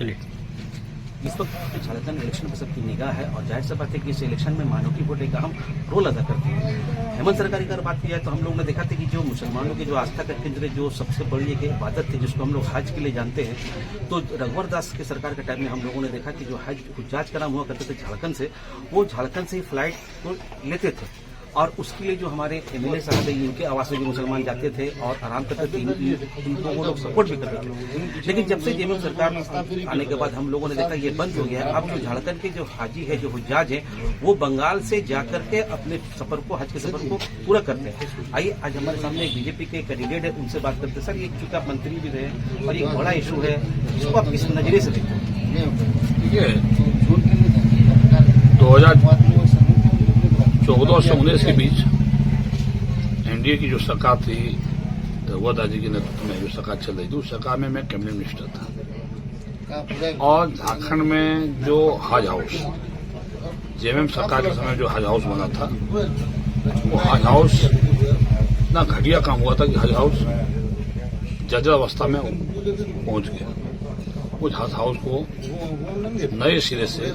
चलिए। इस वक्त झारखंड इलेक्शन पर सबकी निगाह है और जाहिर सी बात है कि इस इलेक्शन में माइनॉरिटी वोट एक अहम रोल अदा करती है। हेमंत सरकार की अगर बात की जाए तो हम लोगों ने देखा था कि जो मुसलमानों की जो आस्था का केंद्र जो सबसे बड़ी एक इबादत थी जिसको हम लोग हज के लिए जानते हैं, तो रघुवर दास की सरकार के टाइम में हम लोगों ने देखा कि जो हुज्जाज का नाम हुआ करते थे झारखंड से, वो झारखंड से ही फ्लाइट को लेते थे और उसके लिए जो हमारे एमएलए साहब है इनके आवास में जो मुसलमान जाते थे और आराम करते थे, इनको वो लोग सपोर्ट भी करते थे। लेकिन जब से जेएमएम सरकार आने के बाद हम लोगों ने देखा ये बंद हो गया है। अब जो झारखंड के जो हाजी है, जो हुज्जाज है, वो बंगाल से जाकर के अपने सफर को, हज के सफर को पूरा करते हैं। आइए आज हमारे सामने एक बीजेपी के कैंडिडेट है, उनसे बात करते हैं। सर, ये चूंकि आप मंत्री भी रहे और एक बड़ा इशू है, इसको आप किस नजरिए से देखते हैं? 2014 और 2019 के बीच एनडीए की जो सरकार थी, रघुवर दास जी के नेतृत्व में जो सरकार चल रही थी, उस सरकार में मैं कैबिनेट मिनिस्टर था। और झारखंड में जो हज हाउस, जेएमएम सरकार के समय जो हज हाउस बना था, वो हज हाउस इतना घटिया काम हुआ था कि हज हाउस जर्जर अवस्था में पहुंच गया। उस हज हाउस को नए सिरे से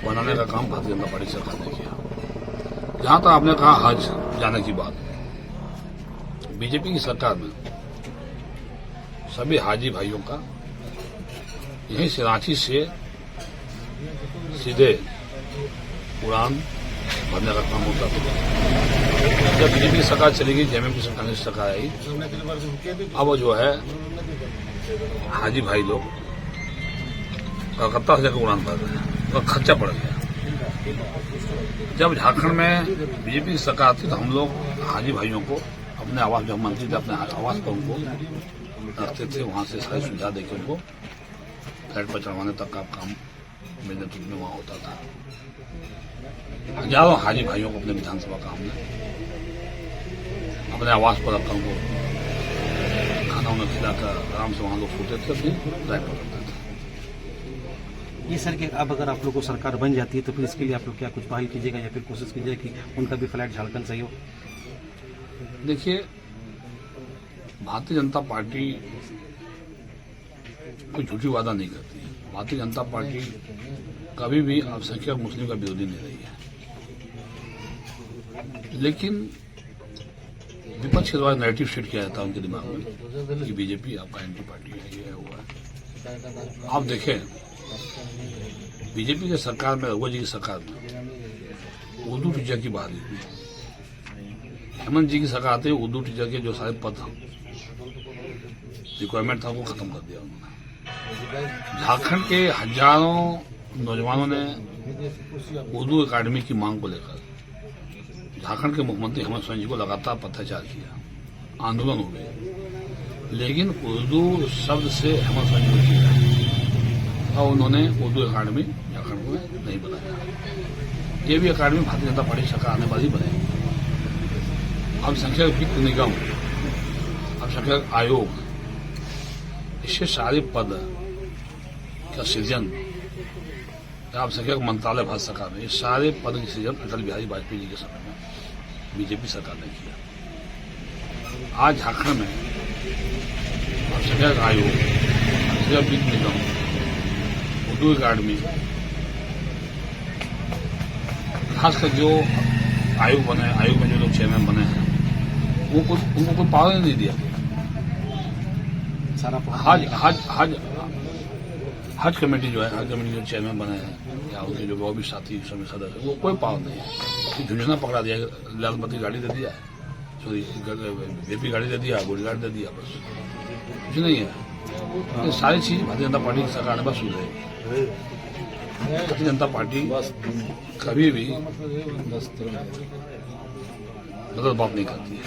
बनाने का काम भारतीय जनता पार्टी सरकार ने किया। जहां तक आपने कहा हज जाने की बात, बीजेपी की सरकार में सभी हाजी भाइयों का यहीं से रांची से सीधे उड़ान भरने का काम होता था। जब बीजेपी की सरकार चली गई, जेएमएम की सरकार आई, अब जो है हाजी भाई लोग कलकत्ता से जाकर उड़ान भर रहे हैं, तो खर्चा पड़ गया। जब झारखंड में बीजेपी की सरकार थी तो हम लोग हाजी भाइयों को अपने आवास, जो मंत्री थे अपने आवास पर उनको रखते थे, वहां से सारी सुविधा देकर उनको फ्लाइट पर चढ़वाने तक का काम मेरे नेतृत्व में वहां होता था। हजारों हाजी भाइयों को अपने विधानसभा का हमने अपने आवास पर रखकर उनको खाना उन्हें खिलाकर आराम से वहां लोग सोते थे, अपनी फ्लाइट पर करते थे। ये सर कि अब अगर आप लोग को सरकार बन जाती है तो फिर इसके लिए आप लोग क्या कुछ पहल कीजिएगा या फिर कोशिश कीजिएगा कि उनका भी फ्लाइट झारखंड से ही हो? देखिए, भारतीय जनता पार्टी कोई झूठी वादा नहीं करती है। भारतीय जनता पार्टी कभी भी अल्पसंख्यक मुस्लिम का विरोधी नहीं रही है। लेकिन विपक्ष के द्वारा नैरेटिव सेट किया जाता है उनके दिमाग में कि बीजेपी आपका एंटी पार्टी है, ये हुआ है। आप देखें, बीजेपी की सरकार में, रघुवर जी की सरकार में उर्दू टीचर की बहाली हुई। हेमंत जी की सरकार आते ही उर्दू टीचर के जो सारे पद रिक्वायरमेंट था वो खत्म कर दिया उन्होंने। झारखंड के हजारों नौजवानों ने उर्दू अकादमी की मांग को लेकर झारखंड के मुख्यमंत्री हेमंत सोरेन जी को लगातार पत्राचार किया, आंदोलन हो गए, लेकिन उर्दू शब्द से हेमंत सोरेन जी किया और उन्होंने उर्दू अकादमी झारखंड में नहीं बनाया। ये भी अकादमी भारतीय जनता पार्टी सरकार आने वाली बनेगी। अल्पसंख्यक वित्त निगम, अल्पसंख्यक आयोग, इससे सारे पद का सृजन, अल्पसंख्यक मंत्रालय भारत सरकार में, ये सारे पद की सृजन अटल बिहारी वाजपेयी जी के समय में बीजेपी सरकार ने किया। आज झारखंड में अल्पसंख्यक आयोग, अल्पसंख्यक वित्त निगम, उर्दू अकादमी, खासकर जो आयोग बने, आयोग में जो लोग चेयरमैन बने हैं, उनको कोई पावर नहीं दिया गया। हज कमेटी जो है, हज कमेटी जो चेयरमैन बने हैं या उनके जो भी साथी सदस्य, वो कोई पावर नहीं है। झुंझुना पकड़ा दिया, लालपति गाड़ी दे दिया, सॉरी वीपी गाड़ी दे दिया, गोली गाड़ी दे दिया, बस कुछ नहीं है। ये सारी चीज भारतीय जनता पार्टी की सरकार ने बस सुधरेगी। भारतीय जनता पार्टी कभी भी गलत बात नहीं करती है।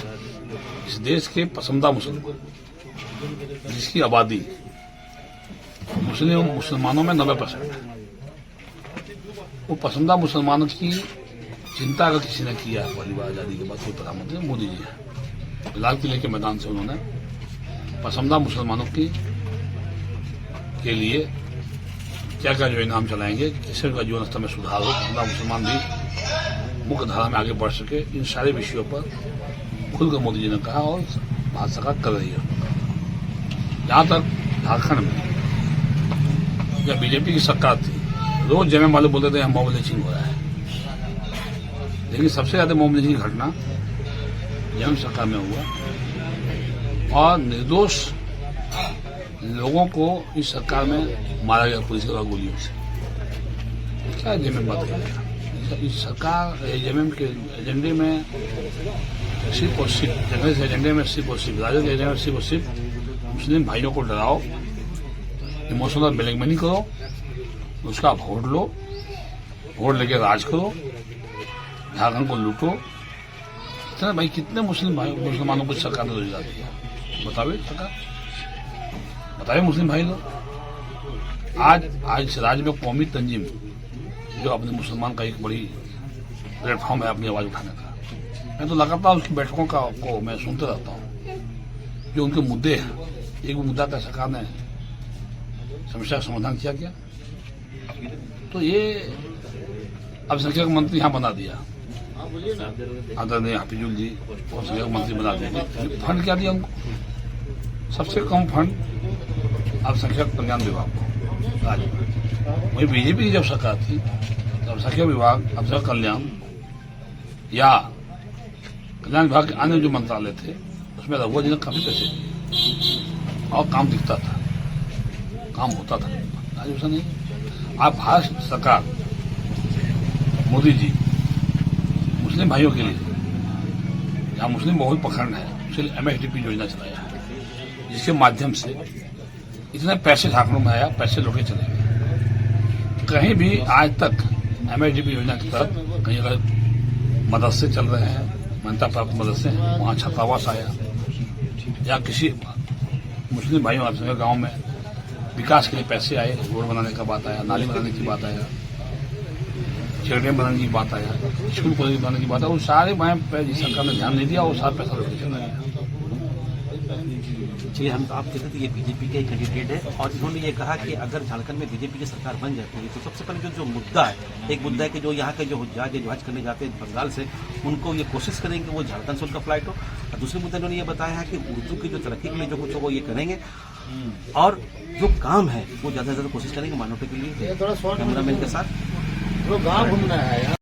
इस देश के पसंदीदा मुसलमान, जिसकी आबादी मुसलमानों में 90% है, वो पसंदीदा मुसलमानों की चिंता अगर किसी ने किया है पहली बार आजादी के बाद, कोई प्रधानमंत्री मोदी जी है। लाल किले के मैदान से उन्होंने पसंदीदा मुसलमानों के लिए क्या क्या जो इनाम चलाएंगे, किसी का जीवन स्तर में सुधार हो, पसंदीदा मुसलमान भी मुख्य धारा में आगे बढ़ सके, इन सारे विषयों पर खुलकर मोदी जी ने कहा और भारत सरकार कर रही है। जहां तक झारखंड में जब बीजेपी की सरकार थी रोज जेएमएम वाले बोलते थे मॉब लिंचिंग हो रहा है, लेकिन सबसे ज्यादा मॉब लिंचिंग की घटना जेएमएम सरकार में हुआ और निर्दोष लोगों को इस सरकार में मारा गया पुलिस के गोलियों से। क्या जेएमएम बात करेगा? इस सरकार जेएमएम के एजेंडे में सिर्फ और सिर्फ कांग्रेस एजेंडे में सिर्फ और सिर्फ राजद के एजेंडे में सिर्फ और सिर्फ मुस्लिम भाइयों को डराओ, इमोशनल ब्लैकमेलिंग करो, उसका वोट लो, वोट लेके राज करो, झारखंड को लूटो। इतना भाई कितने मुसलमानों को सरकार ने रोजगार दिया बतावे सरकार, बताइए मुस्लिम भाई लोग। आज राज्य में कौमी तंजीम जो अपने मुसलमान का एक बड़ी प्लेटफॉर्म है अपनी आवाज उठाने का, मैं तो लगातार उसकी बैठकों को मैं सुनते रहता हूँ। जो उनके मुद्दे हैं, एक मुद्दा का सरकार ने समस्या का समाधान किया क्या? तो ये अल्पसंख्यक मंत्री यहाँ बना दिया, आदरणीय हाफिजुल जी अल्पसंख्यक मंत्री बना दिया। फंड क्या दिया उनको? सबसे कम फंड अल्पसंख्यक कल्याण विभाग को राज्य में। वही बीजेपी की जब सरकार थी तो अल्पसंख्यक विभाग, अल्पसंख्यक कल्याण या कल्याण विभाग के अन्य जो मंत्रालय थे उसमें रघुवर जी ने काफी पैसे दिए और काम दिखता था, काम होता था। आज ऐसा नहीं। आप भारत सरकार मोदी जी मुस्लिम भाइयों के लिए जहां मुस्लिम बहुल प्रखंड है उसके लिए एमएसडीपी योजना चलाया है, जिसके माध्यम से इतने पैसे झारखंड में आया, पैसे लौटे चले गए। कहीं भी आज तक एमएसडीपी योजना के तहत कहीं अगर मदरसे चल रहे हैं, मान्यता प्राप्त मदरसे हैं, वहां छात्रावास आया या किसी मुस्लिम भाइयों के गांव में विकास के लिए पैसे आए, रोड बनाने का बात आया, नाली बनाने की बात आया, चेकडैम बनाने की बात आया, स्कूल कॉलेज बनाने की बात आया, वो सारे वहां पे सरकार ने ध्यान नहीं दिया, वो सारा पैसा लौट चला गया। चलिए, हम आप कहते थे ये बीजेपी का कैंडिडेट है और इन्होंने ये कहा कि अगर झारखंड में बीजेपी की सरकार बन जाती है तो सबसे पहले जो मुद्दा है, एक मुद्दा है कि जो यहाँ के जो हुज्जाज हज करने जाते हैं बंगाल से, उनको ये कोशिश करेंगे वो झारखंड से उनका फ्लाइट हो। और दूसरे मुद्दा इन्होंने ये बताया है कि उर्दू की जो तरक्की के लिए जो कुछ वो ये करेंगे और जो काम है वो ज्यादा से ज्यादा कोशिश करेंगे मानवता के लिए। कैमरामैन के साथ गाँव घूमना है।